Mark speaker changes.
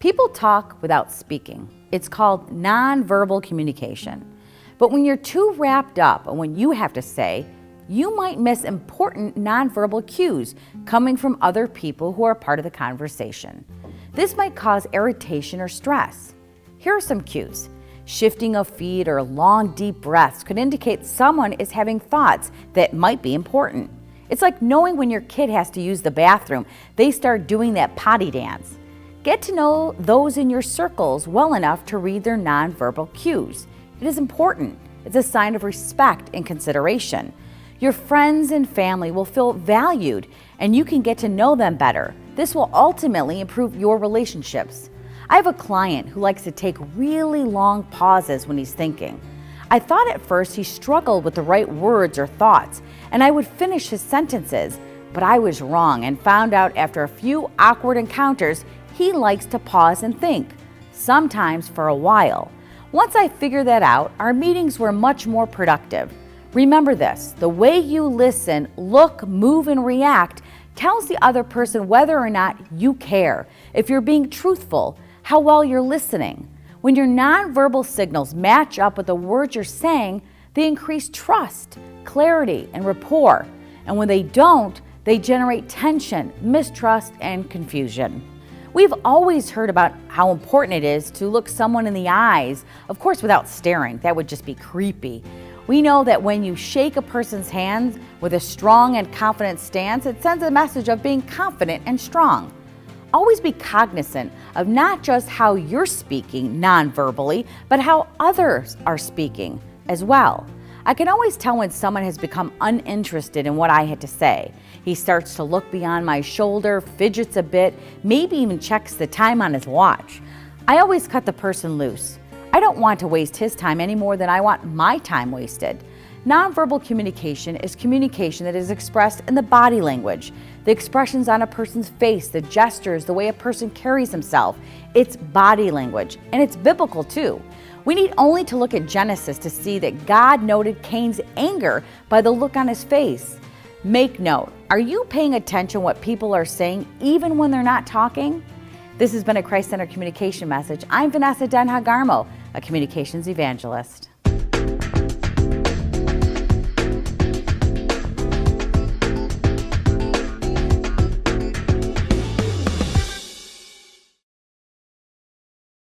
Speaker 1: People talk without speaking. It's called nonverbal communication. But when you're too wrapped up on what you have to say, you might miss important nonverbal cues coming from other people who are part of the conversation. This might cause irritation or stress. Here are some cues. Shifting of feet or long, deep breaths could indicate someone is having thoughts that might be important. It's like knowing when your kid has to use the bathroom, they start doing that potty dance. Get to know those in your circles well enough to read their nonverbal cues. It is important. It's a sign of respect and consideration. Your friends and family will feel valued, and you can get to know them better. This will ultimately improve your relationships. I have a client who likes to take really long pauses when he's thinking. I thought at first he struggled with the right words or thoughts, and I would finish his sentences, but I was wrong and found out after a few awkward encounters he likes to pause and think, sometimes for a while. Once I figured that out, our meetings were much more productive. Remember this, the way you listen, look, move, and react tells the other person whether or not you care, if you're being truthful, how well you're listening. When your nonverbal signals match up with the words you're saying, they increase trust, clarity, and rapport. And when they don't, they generate tension, mistrust, and confusion. We've always heard about how important it is to look someone in the eyes, of course without staring, that would just be creepy. We know that when you shake a person's hands with a strong and confident stance, it sends a message of being confident and strong. Always be cognizant of not just how you're speaking non-verbally, but how others are speaking as well. I can always tell when someone has become uninterested in what I had to say. He starts to look beyond my shoulder, fidgets a bit, maybe even checks the time on his watch. I always cut the person loose. I don't want to waste his time any more than I want my time wasted. Nonverbal communication is communication that is expressed in the body language, the expressions on a person's face, the gestures, the way a person carries himself. It's body language, and it's biblical too. We need only to look at Genesis to see that God noted Cain's anger by the look on his face. Make note, are you paying attention what people are saying even when they're not talking? This has been a Christ-Centered Communication Message. I'm Vanessa Denha Garmo, a communications evangelist.